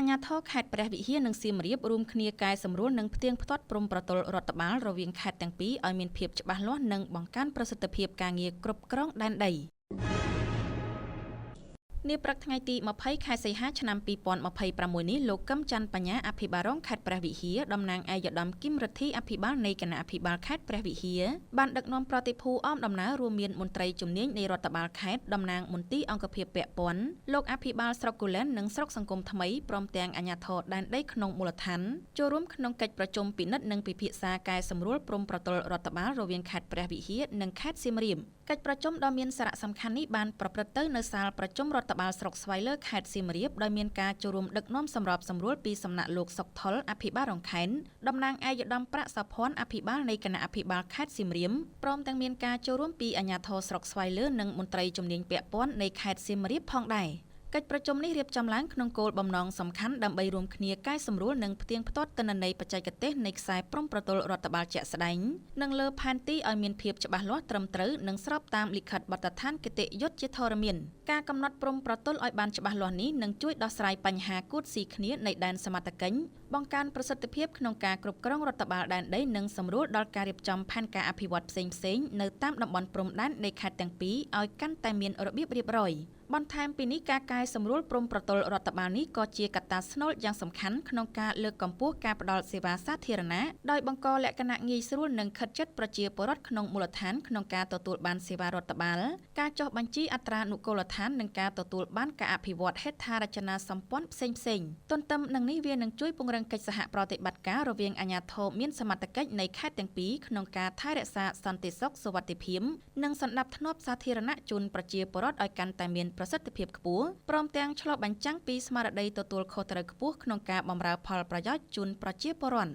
អាជ្ញាធរខេត្តព្រះវិហារនិងសៀមរាបរួមគ្នាកែសម្រួលនិងផ្ទៀងផ្ទាត់ព្រំប្រទល់រដ្ឋបាលរវាងខេត្តទាំងពីរឲ្យមានភាពច្បាស់លាស់និងបង្កើនប្រសិទ្ធភាពការងារគ្រប់គ្រងដែនដីនាព្រឹកថ្ងៃទី20ខែសីហាឆ្នាំ2026នេះលោកកឹមច័ន្ទបញ្ញាអភិបាលរងខេត្តព្រះវិហារតំណាងឯកឧត្តមគឹមរិទ្ធីអភិបាលនៃគណៈអភិបាលខេត្តព្រះវិហារបានដឹកនាំប្រតិភូអមដំណើររួមមានមន្ត្រីជំនាញនៃរដ្ឋបាលខេត្តតំណាងមន្ទីរអង្គភាពពាក់ព័ន្ធលោកអភិបាលស្រុកគូលែននិងស្រុកសង្គមថ្មីព្រមទាំងអាជ្ញាធរដែនដីក្នុងមូលដ្ឋានចូលរួមក្នុងកិច្ចប្រជុំពិនិត្យនិងពិភាក្សាកែសម្រួលព្រំប្រទល់រដ្ឋបាលរវាងខេត្តព្រះវិហារនិងខេត្តសៀមរាបកិច្ចប្រជុំដ៏មានសារៈសំខាន់នេះបានប្រព្រឹត្តទៅនៅសាលប្រជុំរដ្ឋបាលស្រុកស្វាយលើខេត្តសៀមរាបដោយមានការចូលរួមដឹកនាំសម្របសម្រួលពីសំណាក់លោកសុកថុលអភិបាលរងខេត្តតំណាងឯកឧត្តមប្រាក់សុភ័ណ្ឌអភិបាលនៃគណៈអភិបាលខេត្តសៀមរាបព្រមទាំងមានការចូលរួមពីអាជ្ញាធរស្រុកស្វាយលើនិងមន្ត្រីជំនាញពាក់ព័ន្ធនៃខេត្តសៀមរាបផងដែរកិច្ចប្រជុំនេះរៀបចំឡើងក្នុងគោលបំណងសំខាន់ដើម្បីរួមគ្នាកែសម្រួលនិងផ្ទៀងផ្ទាត់ទិន្នន័យបច្ចេកទេសនៃខ្សែព្រំប្រទល់រដ្ឋបាលជាក់ស្ដែងនិងលើផែនទីឲ្យមានភាពច្បាស់លាស់ត្រឹមត្រូវនិងស្របតាមលិខិតបទដ្ឋានគតិយុត្តជាធរមានការកំណត់ព្រំប្រទល់ឲ្យបានច្បាស់លាស់នេះនឹងជួយដោះស្រាយបញ្ហាគូតស៊ីគ្នានៃដែនសមត្ថកិច្ចបង្កើនប្រសិទ្ធភាពក្នុងការគ្រប់គ្រងរដ្ឋបាលដែនដីនិងសម្រួលដល់ការរៀបចំផែនការអភិវឌ្ឍផ្សេងៗនៅតាមតំបន់ព្រំដែននៃខេត្តទាំងពីរឲ្យកាន់តែមានរបៀបរៀបរយបន្ថែមពីនេះការកែសម្រួលព្រំប្រទល់រដ្ឋបាលនេះក៏ជាកត្តាស្នូលយ៉ាងសំខាន់ក្នុងការលើកកម្ពស់ការផ្តល់សេវាសាធារណៈដោយបង្កលក្ខណៈងាយស្រួលនិងខិតជិតប្រជាពលរដ្ឋក្នុងមូលដ្ឋានក្នុងការទទួលបានសេវារដ្ឋបាលការចុះបញ្ជីអត្រានុកូលដ្ឋាននិងការទទួលបានការអភិវឌ្ឍហេដ្ឋារចនាសម្ព័ន្ធផ្សេងៗទន្ទឹមនឹងនេះវានឹងជួយពង្រឹងកិច្ចសហប្រតិបត្តិការរវាងអាជ្ញាធរមានសមត្ថកិច្ចនៃខេត្តទាំងពីរក្នុងការថែរក្សាសន្តិសុខសុវត្ថិភាពនិងសណ្ដាប់ធ្នាប់សាធារណៈជូនប្រជាពលរដ្ឋឲ្យកាន់តែមានប្រសិទ្ធភាពខ្ពស់ព្រមទាំងឆ្លុះបញ្ចាំងពីស្មារតីទទួលខុសត្រូវខ្ពស់ក្នុងការបម្រើផលប្រយោជន៍ជូនប្រជាពលរដ្ឋ